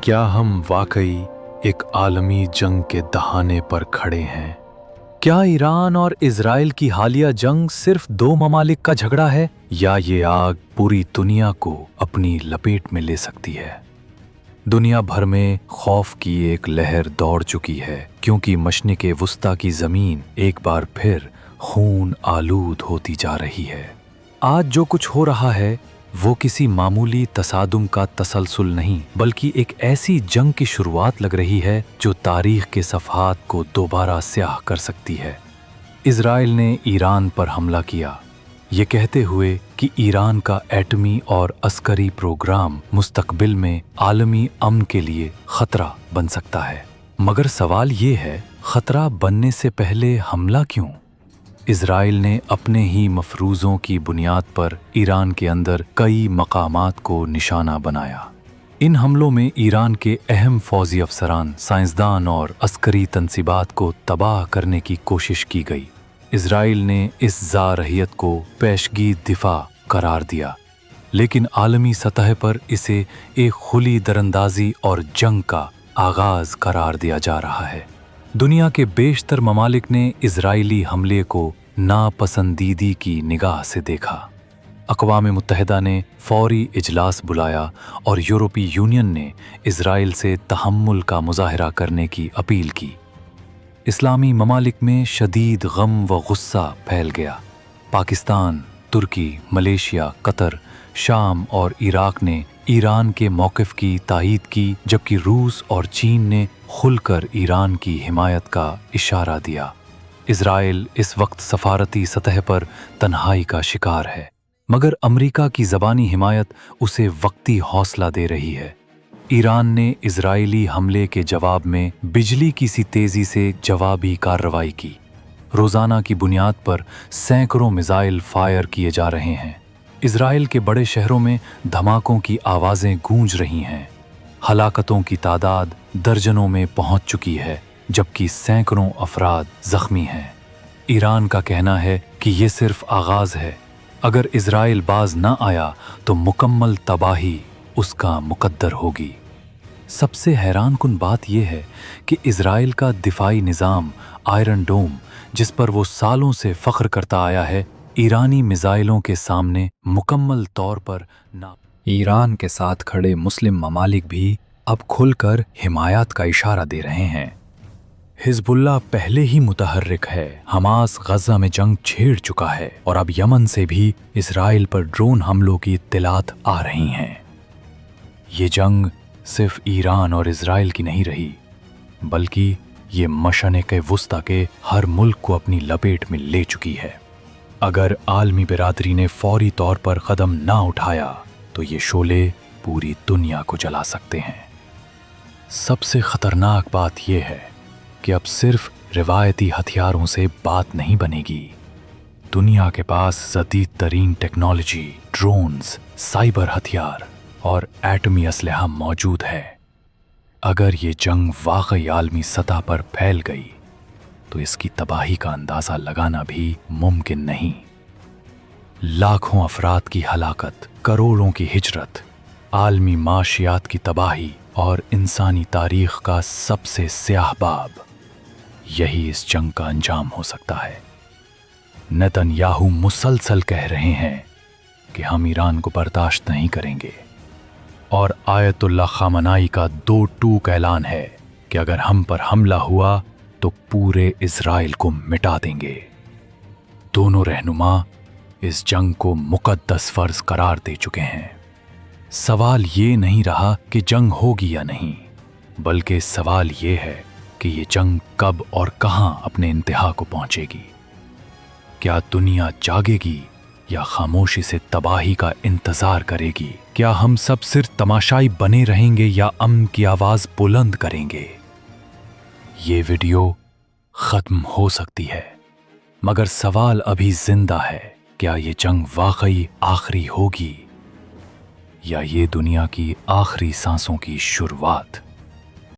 क्या हम वाकई एक आलमी जंग के दहाने पर खड़े हैं? क्या ईरान और इजराइल की हालिया जंग सिर्फ दो ममालिक का झगड़ा है, या ये आग पूरी दुनिया को अपनी लपेट में ले सकती है? दुनिया भर में खौफ की एक लहर दौड़ चुकी है, क्योंकि मशरिक़ वुस्ता की ज़मीन एक बार फिर खून आलूद होती जा रही है। आज जो कुछ हो रहा है वो किसी मामूली तसादुम का तसलसल नहीं, बल्कि एक ऐसी जंग की शुरुआत लग रही है जो तारीख के सफ़हात को दोबारा स्याह कर सकती है। इजराइल ने ईरान पर हमला किया, ये कहते हुए कि ईरान का एटमी और अस्करी प्रोग्राम मुस्तकबिल में आलमी अमन के लिए ख़तरा बन सकता है। मगर सवाल ये है, ख़तरा बनने से पहले हमला क्यों? इजराइल ने अपने ही मफरूज़ों की बुनियाद पर ईरान के अंदर कई मकामात को निशाना बनाया। इन हमलों में ईरान के अहम फौजी अफसरान, साइंसदान और अस्करी तनसीबात को तबाह करने की कोशिश की गई। इजराइल ने इस ज़ारहियत को पेशगी दिफा करार दिया, लेकिन आलमी सतह पर इसे एक खुली दरअंदाजी और जंग का आगाज़ करार दिया जा रहा है। दुनिया के बेशतर ममालिक ने इजराइली हमले को नापसंदीदी की निगाह से देखा। अक़वाम मुत्तहिदा ने फौरी इजलास बुलाया और यूरोपीय यूनियन ने इजराइल से तहम्मुल का मुज़ाहरा करने की अपील की। इस्लामी ममालिक में शदीद गम व गुस्सा फैल गया। पाकिस्तान, तुर्की, मलेशिया, कतर, शाम और इराक ने ईरान के मौक़िफ़ की तायीद की, जबकि रूस और चीन ने खुलकर ईरान की हिमायत का इशारा दिया। इजराइल इस वक्त सफारती सतह पर तन्हाई का शिकार है, मगर अमरीका की ज़बानी हिमायत उसे वक्ती हौसला दे रही है। ईरान ने इजराइली हमले के जवाब में बिजली की सी तेज़ी से जवाबी कार्रवाई की। रोज़ाना की बुनियाद पर सैकड़ों मिसाइल फायर किए जा रहे हैं। इजराइल के बड़े शहरों में धमाकों की आवाज़ें गूंज रही हैं। हलाकतों की तादाद दर्जनों में पहुंच चुकी है, जबकि सैकड़ों अफराद ज़ख्मी हैं। ईरान का कहना है कि ये सिर्फ आगाज़ है। अगर इजराइल बाज न आया तो मुकम्मल तबाही उसका मुकद्दर होगी। सबसे हैरानकुन बात यह है कि इजराइल का दिफाई निज़ाम आयरन डोम, जिस पर वो सालों से फ़ख्र करता आया है, ईरानी मिसाइलों के सामने मुकम्मल तौर पर ना। ईरान के साथ खड़े मुस्लिम ममालिक भी अब खुलकर हिमायत का इशारा दे रहे हैं। हिजबुल्लाह पहले ही मुतहर्रिक है, हमास गज़ा में जंग छेड़ चुका है और अब यमन से भी इजराइल पर ड्रोन हमलों की इत्तलात आ रही हैं। ये जंग सिर्फ ईरान और इजराइल की नहीं रही, बल्कि ये मशरिक़ वुस्ता के हर मुल्क को अपनी लपेट में ले चुकी है। अगर आलमी बिरादरी ने फौरी तौर पर कदम ना उठाया तो ये शोले पूरी दुनिया को जला सकते हैं। सबसे ख़तरनाक बात यह है कि अब सिर्फ रिवायती हथियारों से बात नहीं बनेगी। दुनिया के पास जदीद तरीन टेक्नोलॉजी, ड्रोन्स, साइबर हथियार और एटमी असलहा मौजूद है। अगर ये जंग वाकई आलमी सतह पर फैल गई तो इसकी तबाही का अंदाज़ा लगाना भी मुमकिन नहीं। लाखों अफराद की हलाकत, करोड़ों की हिजरत, आलमी माशियात की तबाही और इंसानी तारीख़ का सबसे स्याह बाब, यही इस जंग का अंजाम हो सकता है। नेतन्याहू मुसलसल कह रहे हैं कि हम ईरान को बर्दाश्त नहीं करेंगे, और आयतुल्लाह ख़ामनाई का दो टूक ऐलान है कि अगर हम पर हमला हुआ तो पूरे इजराइल को मिटा देंगे। दोनों रहनुमा इस जंग को मुकद्दस फर्ज करार दे चुके हैं। सवाल ये नहीं रहा कि जंग होगी या नहीं, बल्कि सवाल ये है कि ये जंग कब और कहां अपने इंतहा को पहुंचेगी। क्या दुनिया जागेगी या खामोशी से तबाही का इंतजार करेगी? क्या हम सब सिर्फ तमाशाई बने रहेंगे या अमन की आवाज बुलंद करेंगे? ये वीडियो खत्म हो सकती है, मगर सवाल अभी जिंदा है। क्या ये जंग वाकई आखिरी होगी, या ये दुनिया की आखिरी सांसों की शुरुआत?